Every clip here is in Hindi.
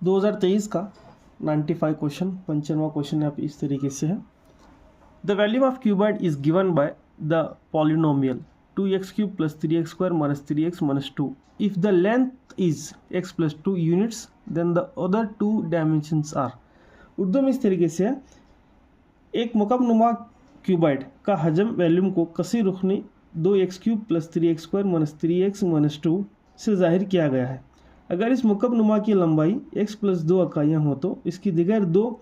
2023 का 95 क्वेश्चन 95वां क्वेश्चन यहाँ पे इस तरीके से है। The value of cuboid is given by the polynomial 2x³ + 3x² - 3x - 2 if the length is x + 2 units then the other 2 dimensions are. Urdu में इस तरीके से है, एक मुकम्मनुमा क्यूबॉइड का हजम वॉल्यूम को कसी रुखनी 2x³ + 3x² - 3x - 2 से जाहिर किया गया है। अगर इस मुकम्मनुमा की लंबाई x + 2 इकाइयाँ हो तो इसकी दिगर 2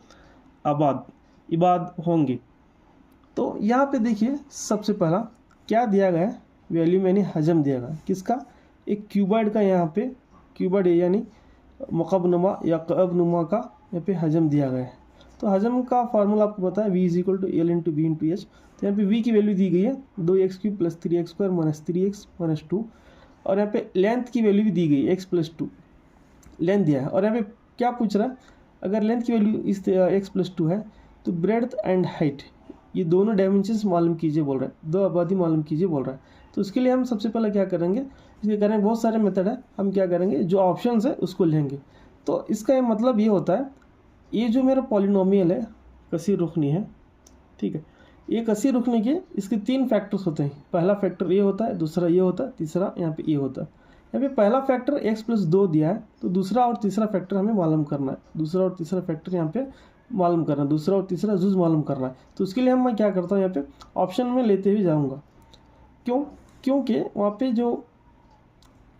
इबाद होंगे। तो यहाँ पे देखिए सबसे पहला क्या दिया गया है, वैल्यू मैंने हजम दिया गया किसका, एक क्यूबॉइड का। यहाँ पे क्यूबॉइड यानी मुकम्मनुमा या कअबनुमा का यहाँ पे हजम दिया गया है। तो हजम का फार्मूला आपको पता है, v = L × b × h। तो यहाँ पे v की वैल्यू दी गई है 2x³ + 3x² - 3x - 2 और यहाँ पे लेंथ की वैल्यू भी दी गई x + 2 लेंथ दिया है। और यहाँ पे क्या पूछ रहा है, अगर लेंथ की वैल्यू इस x + 2 है तो ब्रेड्थ एंड हाइट ये दोनों डायमेंशंस मालूम कीजिए बोल रहा है, 2 आबादी मालूम कीजिए बोल रहा है। तो उसके लिए हम सबसे पहले क्या करेंगे, इसके करेंगे बहुत सारे मेथड है, हम क्या करेंगे जो ऑप्शंस है उसको लेंगे। तो इसका मतलब ये होता है, ये जो मेरा पॉलिनोमियल है कसी रुखनी है, ठीक है, ये कसी रुखनी के इसके 3 फैक्टर्स होते हैं। पहला फैक्टर ये होता है, दूसरा ये होता है, तीसरा यहाँ पे ये होता है। यहाँ पे पहला फैक्टर x + 2 दिया है, तो दूसरा और तीसरा फैक्टर हमें मालूम करना है। दूसरा और तीसरा फैक्टर यहाँ पे मालूम करना है, दूसरा और तीसरा जुज मालूम करना है। तो उसके लिए मैं क्या करता हूँ, यहाँ पे ऑप्शन में लेते हुए जाऊँगा। क्योंकि वहाँ पे जो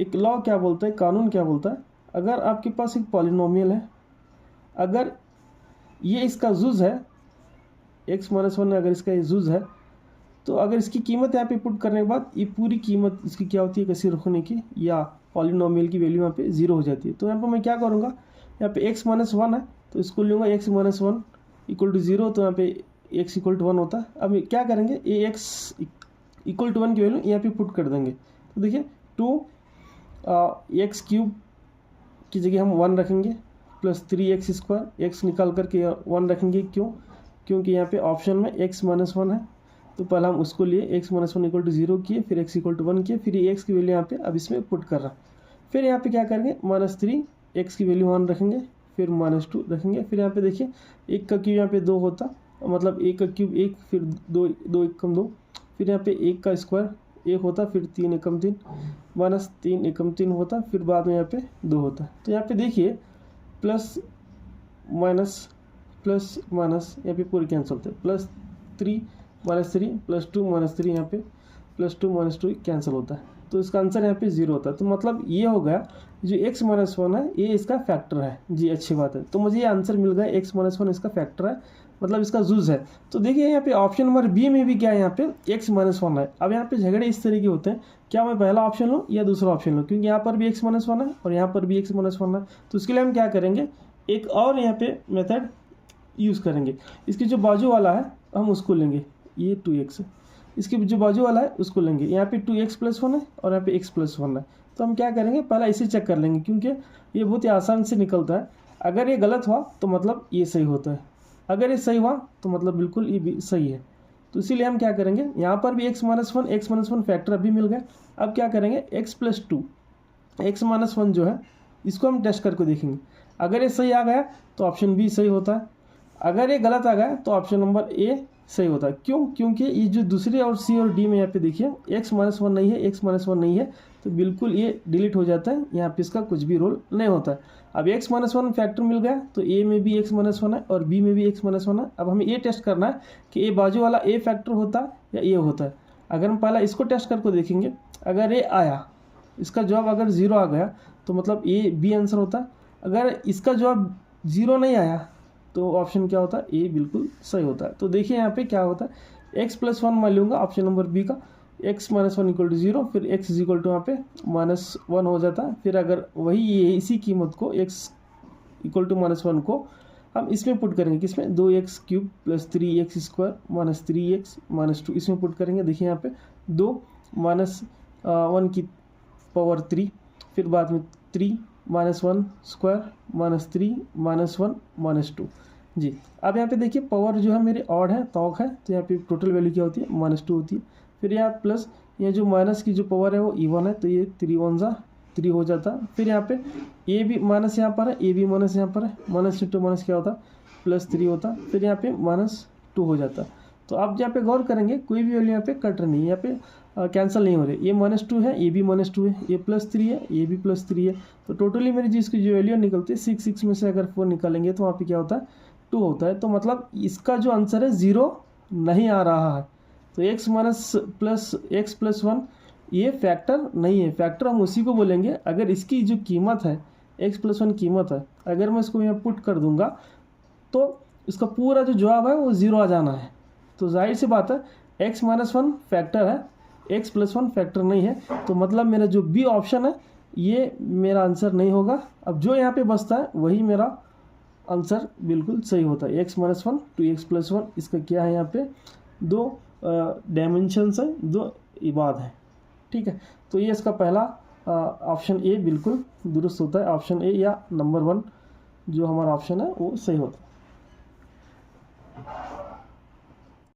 एक लॉ क्या बोलता है, कानून क्या बोलता है, अगर आपके पास एक पॉलिनोमियल है, अगर ये इसका जुज है x - 1 अगर इसका ये जुज है, तो अगर इसकी कीमत यहाँ पे पुट करने के बाद ये पूरी कीमत इसकी क्या होती है कसी रुखने की या पॉलिनोमियल की वैल्यू यहाँ पे 0 हो जाती है। तो यहाँ पे मैं क्या करूँगा, यहाँ पे x - 1 है तो इसको लूँगा x - 1 = 0, तो यहाँ पे x = 1 होता है। अब क्या करेंगे, ये x = 1 की वैल्यू यहाँ पे पुट कर देंगे। तो देखिए 2x³ की जगह हम 1 रखेंगे + 3x², x निकाल करके 1 रखेंगे। क्योंकि यहाँ पे ऑप्शन में x - 1 है, तो पहला हम उसको लिए x - 1 = 0 किए, फिर x = 1 किए, फिर ये x की वैल्यू यहाँ पे अब इसमें पुट कर रहा। फिर यहाँ पे क्या करेंगे -3 x की वैल्यू 1 रखेंगे, फिर -2 रखेंगे। फिर यहाँ पे देखिए 1 का क्यूब यहाँ पे 2 होता, मतलब 1 का क्यूब 1, फिर 2 1 × 2, फिर यहाँ पे 1 का स्क्वायर 1 होता, फिर 3 1 × 3 -3 1 × 3 होता, फिर बाद में यहाँ पे 2 होता। तो यहाँ पे देखिए प्लस माइनस यहाँ पे पूरे कैंसिल होते हैं, +3 -3 +2 -3 यहाँ पे +2 -2 कैंसिल होता है। तो इसका आंसर यहाँ पे 0 होता है। तो मतलब ये हो गया जो x - 1 है ये इसका फैक्टर है जी, अच्छी बात है। तो मुझे ये आंसर मिल गया, x - 1 इसका फैक्टर है, मतलब इसका जुज है। तो देखिए यहाँ पे ऑप्शन नंबर बी में भी क्या है, यहाँ पे x - 1 है। अब यहाँ पे झगड़े इस तरीके होते हैं, क्या मैं पहला ऑप्शन लूँ या दूसरा ऑप्शन लूँ, क्योंकि यहाँ पर भी x - 1 है और यहाँ पर भी x - 1 है। तो उसके लिए हम क्या करेंगे, एक और यहाँ पे मेथड यूज़ करेंगे। इसकी जो बाजू वाला है हम उसको लेंगे, ये 2x है, इसके जो बाजू वाला है उसको लेंगे। यहाँ पे 2x + 1 है और यहाँ पे x + 1 है। तो हम क्या करेंगे, पहला इसे चेक कर लेंगे, क्योंकि ये बहुत ही आसान से निकलता है। अगर ये गलत हुआ तो मतलब ये सही होता है, अगर ये सही हुआ तो मतलब बिल्कुल ये भी सही है। तो इसीलिए हम क्या करेंगे, यहाँ पर भी x - 1 फैक्टर अभी मिल गया। अब क्या करेंगे, x + 2 x - 1 जो है इसको हम टेस्ट करके देखेंगे। अगर ये सही आ गया तो ऑप्शन बी सही होता है, अगर ये गलत आ गया तो ऑप्शन नंबर ए सही होता है। क्योंकि ये जो दूसरे और सी और डी में यहाँ पे देखिए x - 1 नहीं है, x - 1 नहीं है, तो बिल्कुल ये डिलीट हो जाता है, यहाँ पे इसका कुछ भी रोल नहीं होता है। अब x - 1 फैक्टर मिल गया, तो ए में भी x - 1 है और बी में भी x - 1 है। अब हमें ये टेस्ट करना है कि ये बाजू वाला ए फैक्टर होता है या ये होता है। अगर हम पहला इसको टेस्ट करके देखेंगे, अगर ये आया, इसका जवाब अगर 0 आ गया तो मतलब ए बी आंसर होता है। अगर इसका जवाब 0 नहीं आया तो ऑप्शन क्या होता है, ए बिल्कुल सही होता है। तो देखिए यहाँ पे क्या होता है, x + 1 मैं लूँगा ऑप्शन नंबर बी का, x - 1 = 0, फिर x = यहाँ पे -1 हो जाता है। फिर अगर वही ये इसी कीमत को x = -1 को हम इसमें पुट करेंगे, किसमें, 2x³ + 3x² - 3x - 2 इसमें पुट करेंगे। देखिए यहाँ पे 2 - 1 की पावर 3, फिर बाद में 3 - 1² -3 -1 -2 जी। अब यहाँ पे देखिए पावर जो है मेरे ऑड है, तौक है, तो यहाँ पे टोटल वैल्यू क्या होती है, -2 होती है। फिर यहाँ प्लस ये जो माइनस की जो पावर है वो इवन है, तो ये 3 × 1 = 3 हो जाता। फिर यहाँ पे ए भी माइनस यहाँ पर है, ए भी माइनस यहाँ पर है, माइनस इंटू माइनस क्या होता +3 होता। फिर यहाँ पे -2 हो जाता। तो आप यहाँ पे गौर करेंगे कोई भी वैल्यू यहाँ पे कट रही है, यहाँ पे कैंसिल नहीं हो रही। ये -2 है, ये भी -2 है, ये +3 है, ये भी +3 है। तो टोटली मेरी जिसकी जो वैल्यू निकलती है 6 में से अगर 4 निकालेंगे तो वहाँ पे क्या होता है 2 होता है। तो मतलब इसका जो आंसर है 0 नहीं आ रहा है। तो x + 1 ये फैक्टर नहीं है। फैक्टर हम उसी को बोलेंगे अगर इसकी जो कीमत है x + 1 कीमत है, अगर मैं इसको यहाँ पुट कर दूंगा तो इसका पूरा जो जवाब है वो 0 आ जाना है। तो जाहिर सी बात है x - 1 फैक्टर है, x + 1 फैक्टर नहीं है। तो मतलब मेरा जो बी ऑप्शन है ये मेरा आंसर नहीं होगा। अब जो यहाँ पे बचता है वही मेरा आंसर बिल्कुल सही होता है। x - 1 to x + 1 इसका क्या है, यहाँ पे 2 डायमेंशंस है, 2 इबाद है। ठीक है, तो ये इसका पहला ऑप्शन ए बिल्कुल दुरुस्त होता है। ऑप्शन ए या नंबर 1 जो हमारा ऑप्शन है वो सही होता है।